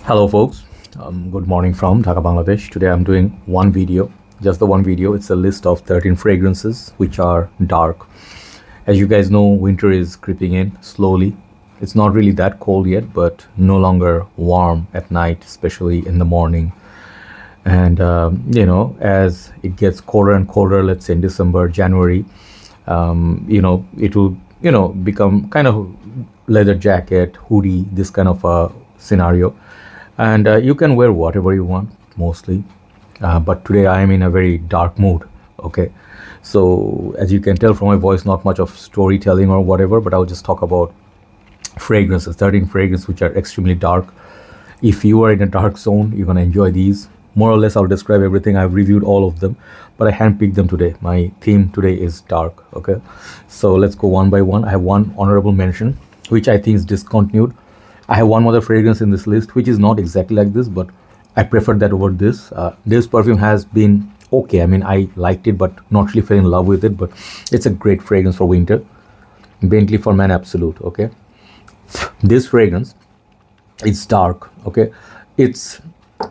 Hello folks, good morning from Dhaka, Bangladesh. Today I'm doing one video, just the one video. It's a list of 13 fragrances which are dark. As you guys know, winter is creeping in slowly. It's not really that cold yet, but no longer warm at night, especially in the morning. And as it gets colder and colder, let's say in December, January, it will become kind of leather jacket, hoodie, this kind of a scenario. And you can wear whatever you want mostly, but today I am in a very dark mood. Okay, so as you can tell from my voice, not much of storytelling or whatever, but I'll just talk about fragrances, 13 fragrances which are extremely dark. If you are in a dark zone, you're gonna enjoy these. More or less I'll describe everything. I've reviewed all of them, but I handpicked them today. My theme today is dark. Okay, so let's go one by one. I have one honorable mention which I think is discontinued. I have one other fragrance in this list which is not exactly like this, but I preferred that over this. This perfume has been okay. I mean, I liked it, but not really fell in love with it, but it's a great fragrance for winter. Bentley for Man Absolute. Okay, this fragrance, it's dark. Okay, it's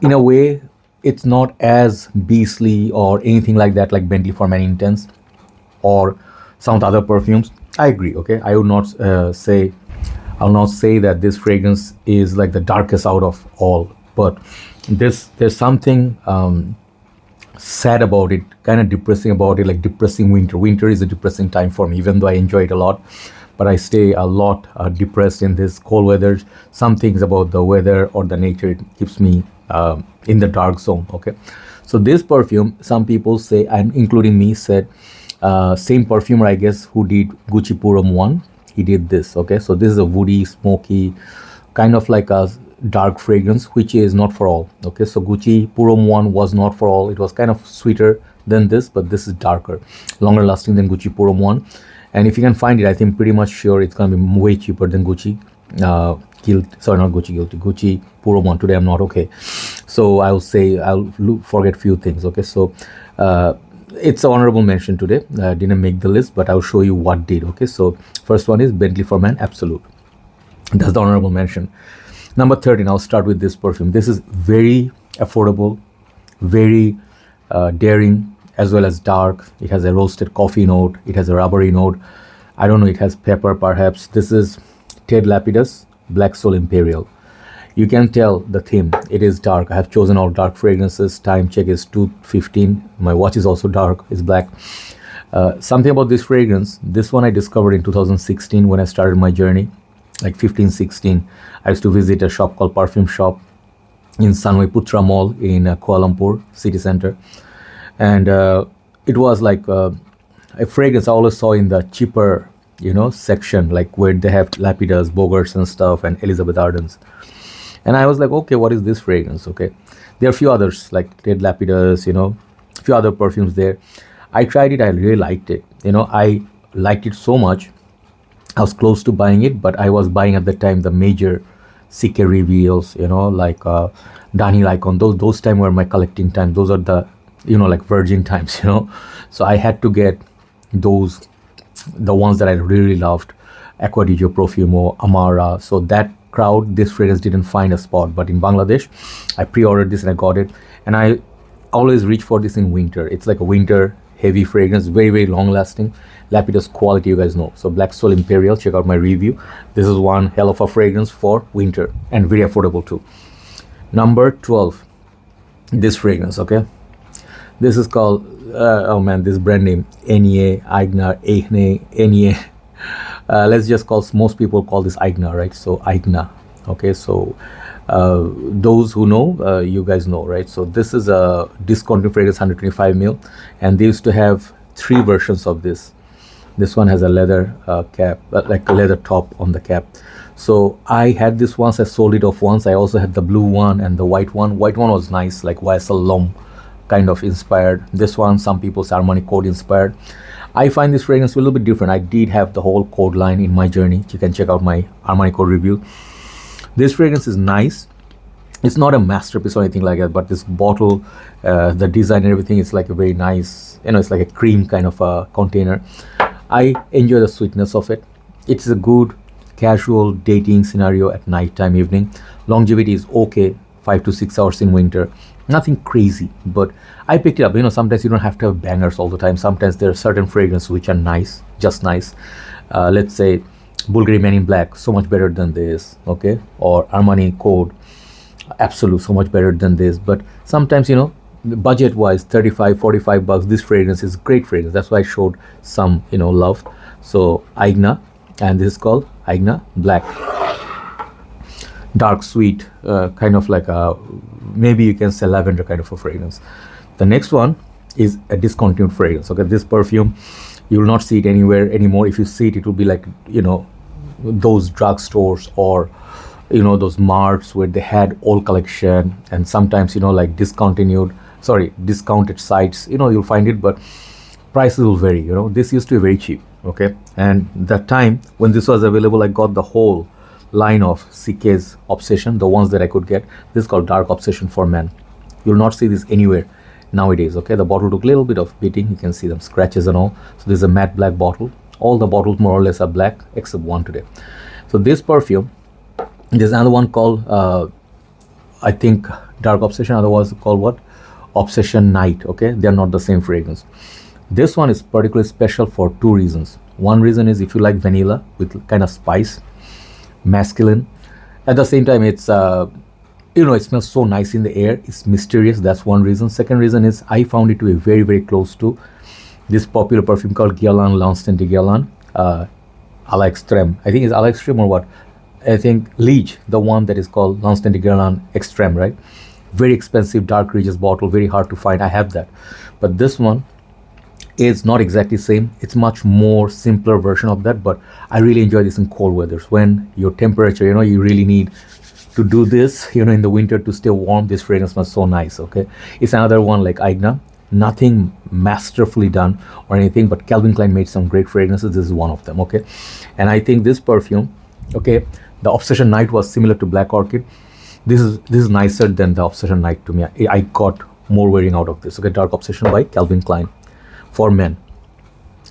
in a way, it's not as beastly or anything like that, like Bentley for Man Intense or some of the other perfumes. I agree. Okay, I would not I'll not say that this fragrance is like the darkest out of all, but there's something sad about it, kind of depressing about it, like depressing winter. Winter is a depressing time for me, even though I enjoy it a lot, but I stay a lot depressed in this cold weather. Some things about the weather or the nature, it keeps me in the dark zone. Okay, so this perfume, some people say, and including me, said same perfumer, I guess, who did Gucci Purum 1, he did this. Okay, so this is a woody, smoky, kind of like a dark fragrance, which is not for all. Okay, so Gucci Purum 1 was not for all. It was kind of sweeter than this, but this is darker, longer lasting than Gucci Purum 1. And if you can find it, I think pretty much sure it's gonna be way cheaper than Gucci Gucci Purum 1. Today I'm not okay, so I'll say I'll forget few things. Okay, so it's an honorable mention today. Didn't make the list, but I'll show you what did. Okay, so first one is Bentley for Man Absolute. That's the honorable mention. Number 13, I'll start with this perfume. This is very affordable, very daring, as well as dark. It has a roasted coffee note. It has a rubbery note. I don't know, it has pepper perhaps. This is Ted Lapidus Black Soul Imperial. You can tell the theme, it is dark. I have chosen all dark fragrances. Time check is 2:15. My watch is also dark, it's black. Something about this fragrance, this one I discovered in 2016 when I started my journey, like 15, 16. I used to visit a shop called Perfume Shop in Sunway Putra Mall in Kuala Lumpur city center. And it was like a fragrance I always saw in the cheaper, section, like where they have Lapidus, Bogarts and stuff, and Elizabeth Ardens. And I was like, okay, what is this fragrance? Okay, there are a few others like Ted Lapidus, a few other perfumes there. I tried it, I really liked it. I liked it so much, I was close to buying it, but I was buying at the time the major CK reveals, like Daniel Icon. Those time were my collecting time. Those are the, like virgin times, So I had to get those, the ones that I really loved, Aqua di Gio Profumo, Amara. So that crowd, this fragrance didn't find a spot, but in Bangladesh I pre-ordered this and I got it, and I always reach for this in winter. It's like a winter heavy fragrance, very, very long lasting. Lapidus quality, you guys know. So Black Soul Imperial, check out my review. This is one hell of a fragrance for winter and very affordable too. Number 12, this fragrance. Okay, this is called oh man, this brand name, Agna, Agna. Let's just call, most people call this Agna, right? So Agna. Okay, so those who know, you guys know, right? So this is a discontinued fragrance, 125 ml, and they used to have 3 versions of this. This one has a leather cap, like a leather top on the cap. So I had this once, I sold it off once. I also had the blue one and the white one. White one was nice, like YSL Lom kind of inspired. This one, some people say Armani Code inspired. I find this fragrance a little bit different. I did have the whole code line in my journey. You can check out my Armani Code review. This fragrance is nice. It's not a masterpiece or anything like that, but this bottle, the design and everything, is like a very nice, it's like a cream kind of a container. I enjoy the sweetness of it. It's a good casual dating scenario at night time, evening. Longevity is okay. 5 to 6 hours in winter. Nothing crazy, but I picked it up. You know, sometimes you don't have to have bangers all the time. Sometimes there are certain fragrances which are nice, just nice. Let's say Bulgari Men in Black, so much better than this, okay? Or Armani Code, Absolute, so much better than this. But sometimes, you know, budget wise, 35, 45 bucks, this fragrance is great fragrance. That's why I showed some, you know, love. So Agna, and this is called Agna Black. Dark, sweet, kind of like a, maybe you can say lavender kind of a fragrance. The next one is a discontinued fragrance. Okay, this perfume, you will not see it anywhere anymore. If you see it, it will be like, you know, those drugstores or, you know, those marts where they had all collection, and sometimes, you know, like discontinued, sorry, discounted sites, you know, you'll find it, but prices will vary. You know, this used to be very cheap. Okay, and that time when this was available, I got the whole line of CK's Obsession, the ones that I could get. This is called Dark Obsession for Men. You'll not see this anywhere nowadays. Okay, the bottle took a little bit of beating. You can see them scratches and all. So this is a matte black bottle. All the bottles more or less are black except one today. So this perfume, there's another one called I think Dark Obsession, otherwise called what, Obsession Night. Okay, they're not the same fragrance. This one is particularly special for two reasons. One reason is if you like vanilla with kind of spice, masculine, at the same time it's you know, it smells so nice in the air, it's mysterious. That's one reason. Second reason is I found it to be very, very close to this popular perfume called Guerlain L'Instant de Guerlain, à l'extrême. I think it's à l'extrême or what, I think Liege, the one that is called L'Instant de Guerlain Extreme, right? Very expensive dark Regis bottle, very hard to find. I have that, but this one is not exactly same. It's much more simpler version of that, but I really enjoy this in cold weathers when your temperature, you know, you really need to do this, you know, in the winter to stay warm. This fragrance smells so nice. Okay, it's another one like Agna, nothing masterfully done or anything, but Calvin Klein made some great fragrances. This is one of them. Okay, and I think this perfume, okay, the Obsession Night was similar to Black Orchid. This is nicer than the Obsession Night to me. I got more wearing out of this. Okay, Dark Obsession by Calvin Klein for men.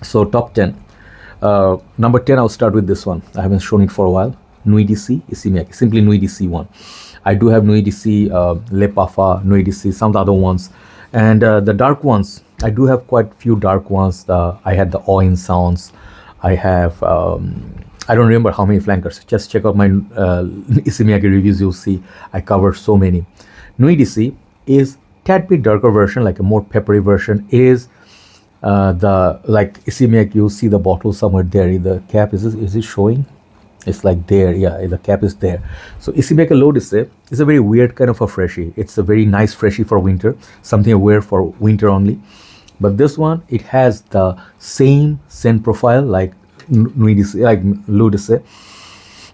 So top 10, number 10, I'll start with this one. I haven't shown it for a while. Nuit d'ici, simply Nuit d'ici one. I do have Nuit d'ici, Le Parfum, Nuit d'ici, some of the other ones, and the dark ones, I do have quite few dark ones. I had the Awe in Sounds. I have I don't remember how many flankers. Just check out my Issey Miyake reviews, you'll see I covered so many. Nuit d'ici is tad bit darker version, like a more peppery version, is the, like Issey Miyake, you'll see the bottle somewhere there. The cap is it showing? It's like there, yeah, the cap is there. So Issey Miyake L'Eau d'Essai is a very weird kind of a freshie. It's a very nice freshie for winter, something I wear for winter only. But this one, it has the same scent profile like Nuit d'ici, like L'Eau d'Essai,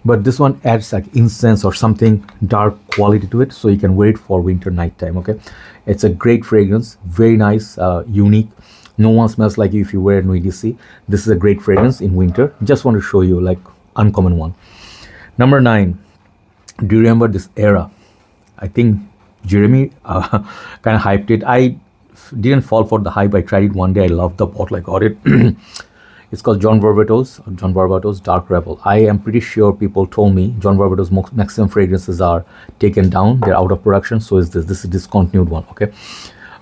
but this one adds like incense or something dark quality to it, so you can wear it for winter nighttime. Okay, it's a great fragrance, very nice, unique. No one smells like you if you wear Nuit d'ici. This is a great fragrance in winter. Just want to show you like uncommon one. Number 9, do you remember this era? I think Jeremy kind of hyped it. I didn't fall for the hype. I tried it one day. I loved the bottle. I got it. It's called John Varvatos Dark Rebel. I am pretty sure people told me John Varvatos maximum fragrances are taken down. They're out of production. So is this. This is discontinued one. Okay.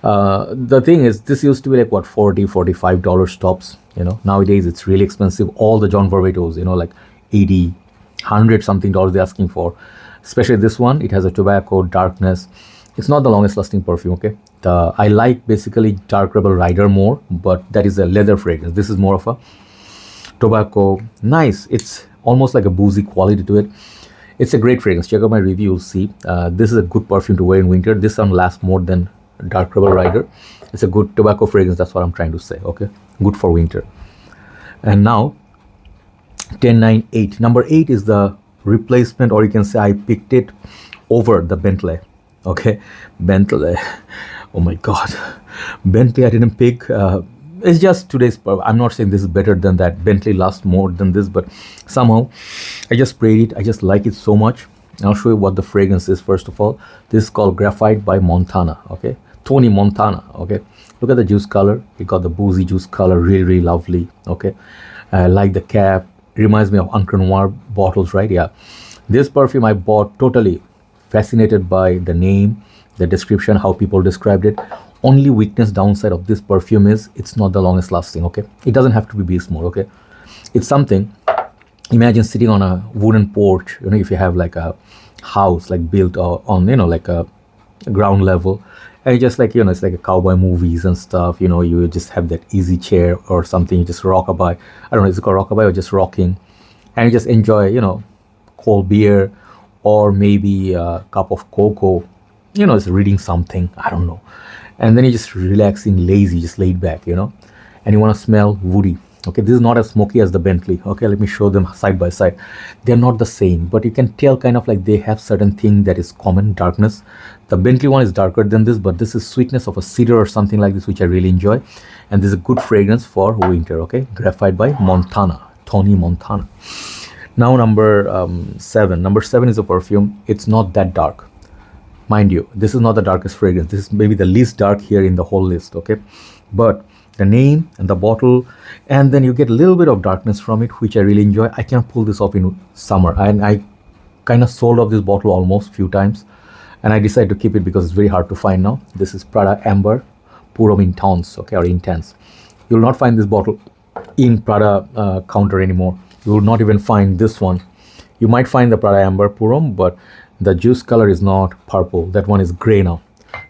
The thing is, this used to be like what, $40, $45 tops. You know, nowadays it's really expensive. All the John Varvatos, you know, like 80, 100 something dollars they're asking for. Especially this one. It has a tobacco darkness. It's not the longest lasting perfume. Okay. I like basically Dark Rebel Rider more, but that is a leather fragrance. This is more of a tobacco. Nice. It's almost like a boozy quality to it. It's a great fragrance. Check out my review. You'll see. This is a good perfume to wear in winter. This one lasts more than Dark Rebel Rider. It's a good tobacco fragrance. That's what I'm trying to say. Okay. Good for winter. And now 10, 9, 8. Number 8 is the replacement, or you can say I picked it over the Bentley. Okay. Bentley. Oh my God. Bentley I didn't pick. It's just today's. I'm not saying this is better than that. Bentley lasts more than this, but somehow I just sprayed it. I just like it so much. I'll show you what the fragrance is. First of all, this is called Graphite by Montana. Okay. Tony Montana. Okay. Look at the juice color. It got the boozy juice color. Really, really lovely. Okay. I like the cap. Reminds me of Encre noire bottles, right? Yeah. This perfume I bought totally fascinated by the name, the description, how people described it. Only weakness downside of this perfume is it's not the longest lasting. Okay, it doesn't have to be beast mode. Okay, it's something. Imagine sitting on a wooden porch, you know, if you have like a house like built on, you know, like a ground level, and you just like, you know, it's like a cowboy movies and stuff, you know, you just have that easy chair or something, you just rockabye, I don't know, is it called rockabye or just rocking, and you just enjoy, you know, cold beer or maybe a cup of cocoa, you know, it's reading something, I don't know, and then you're just relaxing, lazy, just laid back, you know, and you want to smell woody. Okay, this is not as smoky as the Bentley. Okay, let me show them side by side. They're not the same, but you can tell kind of like they have certain thing that is common, darkness. The Bentley one is darker than this, but this is sweetness of a cedar or something like this, which I really enjoy. And this is a good fragrance for winter. Okay, Graphite by Montana, Tony Montana. Now number 7. Number 7 is a perfume. It's not that dark. Mind you, this is not the darkest fragrance. This is maybe the least dark here in the whole list. Okay, but the name and the bottle, and then you get a little bit of darkness from it, which I really enjoy. I can pull this off in summer, and I kind of sold off this bottle almost few times, and I decided to keep it because it's very hard to find now. This is Prada Amber Purom Intense, okay, or Intense. You will not find this bottle in Prada counter anymore. You will not even find this one. You might find the Prada Amber Purom, but the juice color is not purple. That one is gray now.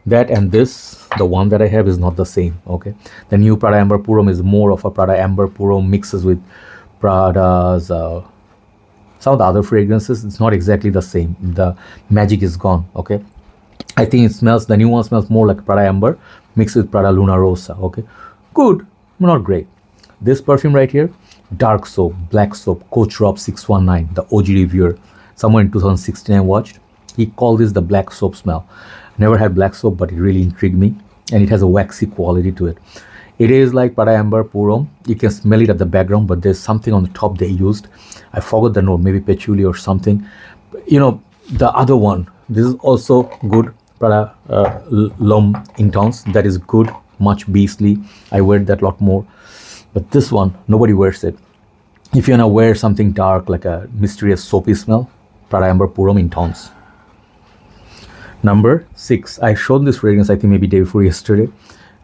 That and this, the one that I have, is not the same. Okay, the new Prada Amber Purom is more of a Prada Amber Purom mixes with Prada's some of the other fragrances. It's not exactly the same. The magic is gone. Okay, I think it smells, the new one smells more like Prada Amber mixed with Prada Luna Rosa. Okay, good, not great. This perfume right here, dark soap, black soap, Coach Rob 619, the OG reviewer, somewhere in 2016 I watched. He called this the black soap smell. Never had black soap, but it really intrigued me, and it has a waxy quality to it. It is like Prada Amber Purom. You can smell it at the background, but there's something on the top they used. I forgot the note, maybe patchouli or something. You know, the other one, this is also good, Prada L'Homme Intense. That is good, much beastly. I wear that a lot more. But this one, nobody wears it. If you want to wear something dark, like a mysterious soapy smell, Prada Amber Purom Intense. Number 6, I showed this fragrance I think maybe day before yesterday,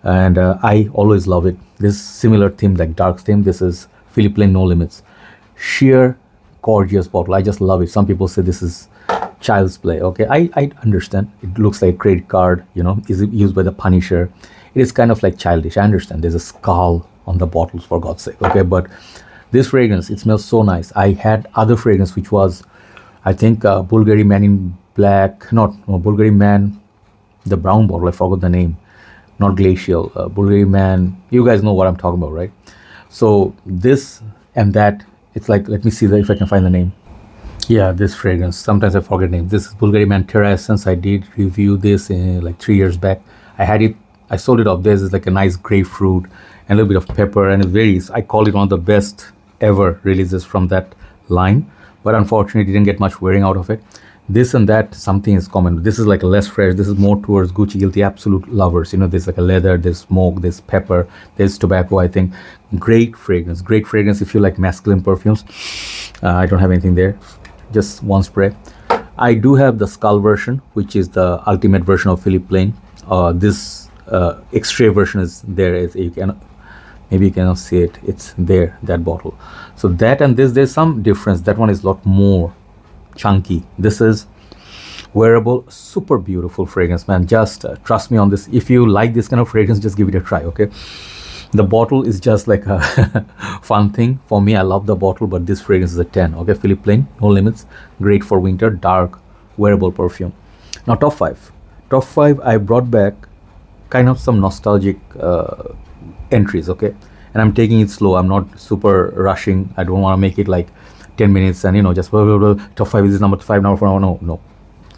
and I always love it. This similar theme, like dark theme. This is Philipp Plein No Limits. Sheer gorgeous bottle. I just love it. Some people say this is child's play. Okay, I understand. It looks like a credit card, you know, is it used by the Punisher. It is kind of like childish. I understand. There's a skull on the bottles, for God's sake. Okay, but this fragrance, it smells so nice. I had other fragrance which was, I think, Bulgari Man in Black, no, Bulgari Man, the brown bottle, I forgot the name, not Glacial, Bulgari Man, you guys know what I'm talking about, right? So this and that, it's like, let me see if I can find the name. Yeah, this fragrance, sometimes I forget names. This is Bulgari Man Terra Essence. I did review this in like 3 years back. I had it, I sold it off. This is like a nice grapefruit and a little bit of pepper, and it varies. I call it one of the best ever releases from that line, but unfortunately didn't get much wearing out of it. This and that, something is common. This is like a less fresh. This is more towards Gucci Guilty Absolute lovers. You know, there's like a leather, there's smoke, there's pepper, there's tobacco, I think. Great fragrance if you like masculine perfumes. I don't have anything there, just one spray. I do have the skull version, which is the ultimate version of Philipp Plein. This extra version is there. You can, maybe you cannot see it. It's there, that bottle. So that and this, there's some difference. That one is a lot more chunky. This is wearable, super beautiful fragrance, man. Just trust me on this. If you like this kind of fragrance, just give it a try. Okay, the bottle is just like a fun thing for me. I love the bottle, but this fragrance is a 10. Okay, Philipp Plein No Limits, great for winter, dark wearable perfume. Now top 5 I brought back kind of some nostalgic entries. Okay, and I'm taking it slow. I'm not super rushing. I don't want to make it like 10 minutes and, you know, just blah, blah, blah. Top 5 is this, number 5, number 4. No,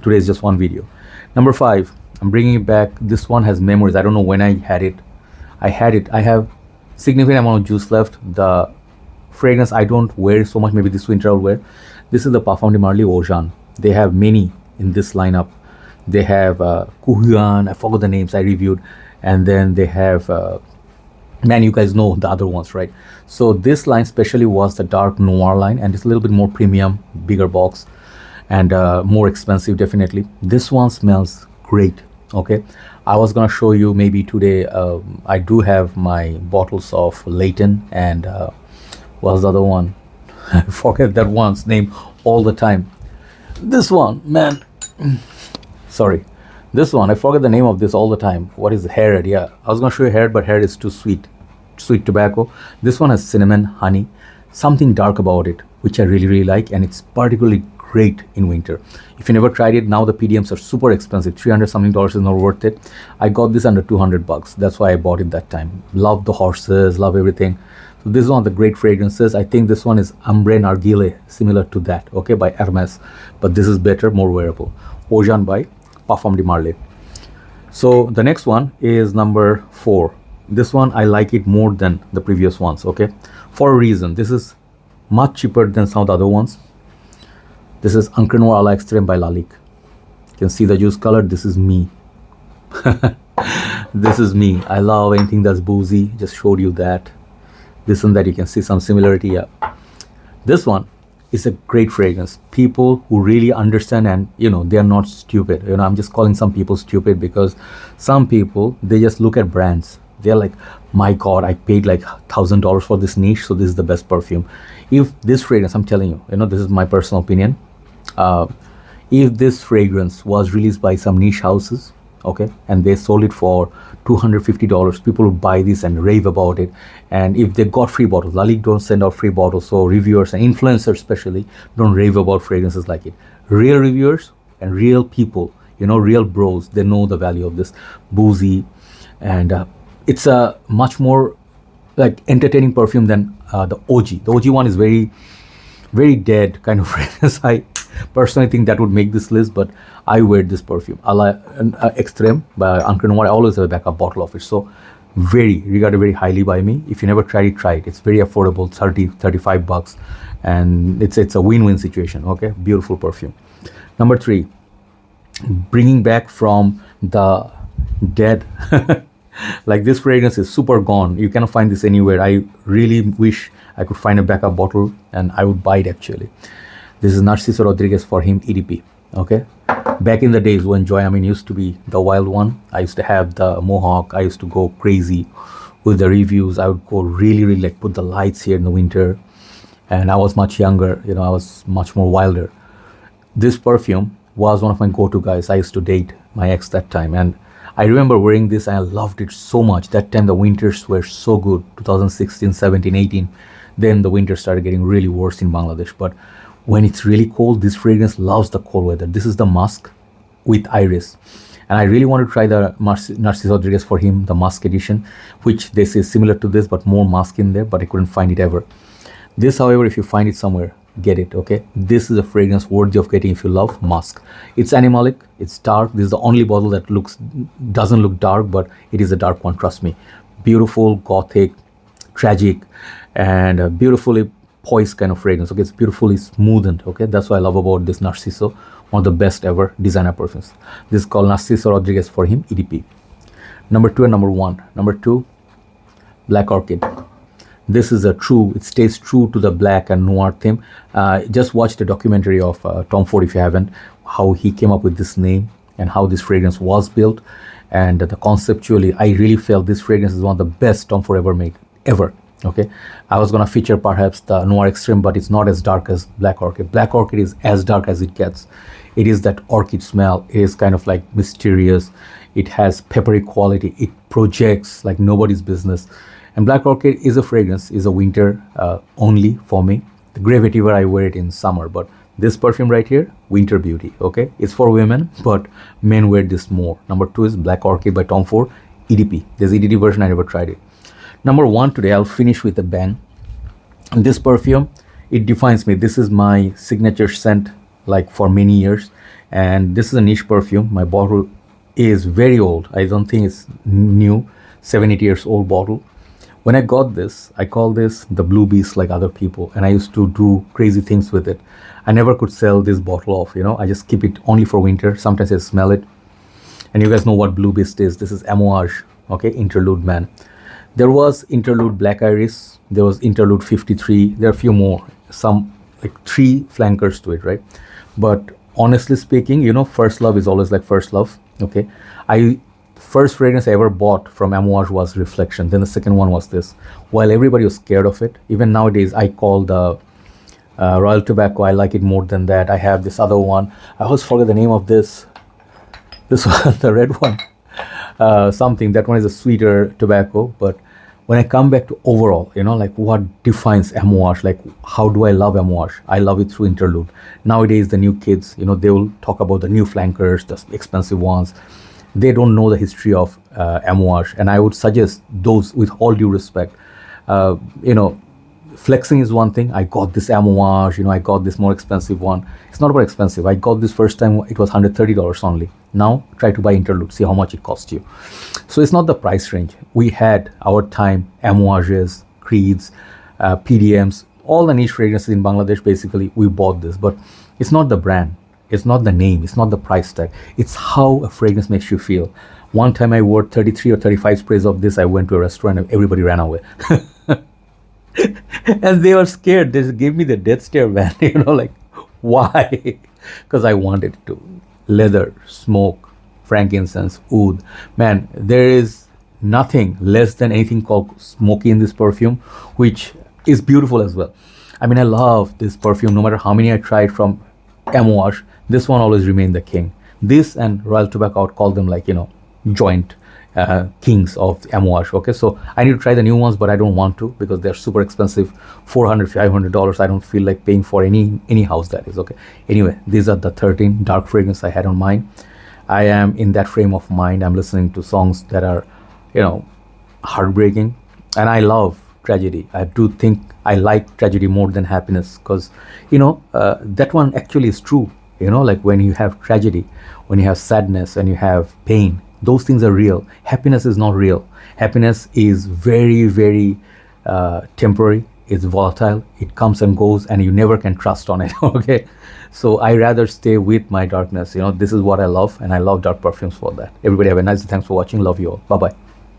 today is just one video. Number 5, I'm bringing it back. This one has memories. I don't know when I had it. I have significant amount of juice left. The fragrance I don't wear so much. Maybe this winter I'll wear. This is the Parfum de Oajan. They have many in this lineup. They have Kuhuan, I forgot the names I reviewed, and then they have man, you guys know the other ones, right? So this line especially was the dark noir line, and it's a little bit more premium, bigger box, and more expensive definitely. This one smells great. Okay, I was gonna show you maybe today. I do have my bottles of Leighton and what's the other one? I forget that one's name all the time. This one, man. Sorry, this one, I forget the name of this all the time. What is Hairhead? Yeah, I was gonna show you Hairhead, but Hairhead is too sweet tobacco. This one has cinnamon, honey, something dark about it, which I really like, and it's particularly great in winter. If you never tried it, now the PDMs are super expensive. 300 something dollars is not worth it. I got this under 200 bucks. That's why I bought it that time. Love the horses, love everything. So this is one of the great fragrances. I think this one is Ambre Narguile, similar to that, okay, by Hermes, but this is better, more wearable. Oajan by Parfum de Marly. So the next one is number 4. This one I like it more than the previous ones, okay, for a reason. This is much cheaper than some of the other ones. This is Encre Noire à l'Extrême by Lalique. You can see the juice color. This is me. This is me. I love anything that's boozy. Just showed you that. This and that, you can see some similarity. Yeah, this one is a great fragrance. People who really understand, and they are not stupid. I'm just calling some people stupid because some people, they just look at brands. They're like, my god, I paid like $1,000 for this niche, so this is the best perfume. If this fragrance, I'm telling you, this is my personal opinion, if this fragrance was released by some niche houses, okay, and they sold it for $250, people would buy this and rave about it. And if they got free bottles, Lalique don't send out free bottles, so reviewers and influencers especially don't rave about fragrances like it. Real reviewers and real people, real bros, they know the value of this boozy, and it's a much more like entertaining perfume than the OG. The OG one is very dead kind of fragrance. I personally think that would make this list, but I wear this perfume, Extreme by Encre Noire. I always have a backup bottle of it, so regarded very highly by me. If you never tried it, try it. It's very affordable, 35 bucks, and it's a win-win situation. Okay, beautiful perfume. Number 3, bringing back from the dead. Like, this fragrance is super gone. You cannot find this anywhere. I really wish I could find a backup bottle and I would buy it actually. This is Narciso Rodriguez for him EDP. Okay, back in the days when Joy Amin used to be the wild one, I used to have the mohawk. I used to go crazy with the reviews. I would go really like put the lights here in the winter, and I was much younger. I was much more wilder. This perfume was one of my go-to guys. I used to date my ex that time, and I remember wearing this and I loved it so much. That time the winters were so good, 2016, 17, 18. Then the winter started getting really worse in Bangladesh. But when it's really cold, this fragrance loves the cold weather. This is the musk with iris. And I really want to try the Narciso Rodriguez for him, the musk edition, which they say is similar to this, but more musk in there, but I couldn't find it ever. This, however, if you find it somewhere, get it, okay? This is a fragrance worthy of getting if you love musk. It's animalic, it's dark. This is the only bottle that doesn't look dark, but it is a dark one, trust me. Beautiful, gothic, tragic, and beautifully poised kind of fragrance. Okay, it's beautifully smoothened. Okay, that's what I love about this Narciso, one of the best ever designer perfumes. This is called Narciso Rodriguez for him EDP. Number 2 and number 1. Number 2, Black Orchid. This is it stays true to the black and noir theme. Just watch the documentary of Tom Ford if you haven't, how he came up with this name and how this fragrance was built. And conceptually, I really felt this fragrance is one of the best Tom Ford ever made, ever. Okay, I was gonna feature perhaps the Noir Extreme, but it's not as dark as Black Orchid. Black Orchid is as dark as it gets. It is that orchid smell. It is kind of like mysterious. It has peppery quality. It projects like nobody's business. And Black Orchid is a fragrance, is a winter only for me. The Grey Vetiver, I wear it in summer, but this perfume right here, winter beauty. Okay, it's for women, but men wear this more. Number 2 is Black Orchid by Tom Ford EDP. There's EDP version, I never tried it. Number 1 today, I'll finish with a bang. And this perfume, it defines me. This is my signature scent like for many years, and this is a niche perfume. My bottle is very old. I don't think it's new, 7-8 years old bottle. When I got this, I call this the Blue Beast like other people, and I used to do crazy things with it. I never could sell this bottle off, I just keep it only for winter. Sometimes I smell it, and you guys know what Blue Beast is. This is Amouage, okay, interlude man. There was interlude Black Iris, there was interlude 53, there are a few more, some like 3 flankers to it, right? But honestly speaking, first love is always like first love. Okay, I first fragrance I ever bought from Amouage was Reflection. Then the second one was this. While everybody was scared of it, even nowadays I call the Royal Tobacco. I like it more than that. I have this other one. I always forget the name of this. This one, the red one. Something that one is a sweeter tobacco, but when I come back to overall, like what defines Amouage, like how do I love Amouage? I love it through interlude. Nowadays the new kids, they will talk about the new flankers, the expensive ones. They don't know the history of Amouage, and I would suggest those, with all due respect, uh, you know flexing is one thing. I got this Amouage, I got this more expensive one. It's not about expensive. I got this first time, it was $130 only. Now try to buy interlude, see how much it costs you. So it's not the price range. We had our time Amouages, Creeds, PDMs, all the niche fragrances in Bangladesh. Basically we bought this, but it's not the brand, it's not the name, it's not the price tag, it's how a fragrance makes you feel. One time I wore 33 or 35 sprays of this. I went to a restaurant and everybody ran away. And they were scared. They gave me the death stare, man. Like, why? Because I wanted to. Leather, smoke, frankincense, oud. Man, there is nothing less than anything called smoky in this perfume, which is beautiful as well. I mean, I love this perfume. No matter how many I tried from Amouage, this one always remained the king. This and Royal Tobacco, I would call them like, joint kings of Amouage. Okay, so I need to try the new ones, but I don't want to because they're super expensive, $400, $500. I don't feel like paying for any house that is. Okay, anyway, these are the 13 dark fragrances I had on mine. I am in that frame of mind. I'm listening to songs that are, heartbreaking, and I love tragedy. I do think I like tragedy more than happiness because, that one actually is true. Like when you have tragedy, when you have sadness and you have pain, those things are real. Happiness is not real. Happiness is very, very temporary. It's volatile. It comes and goes, and you never can trust on it. Okay, so I rather stay with my darkness. This is what I love, and I love dark perfumes for that. Everybody have a nice day. Thanks for watching. Love you all. Bye bye.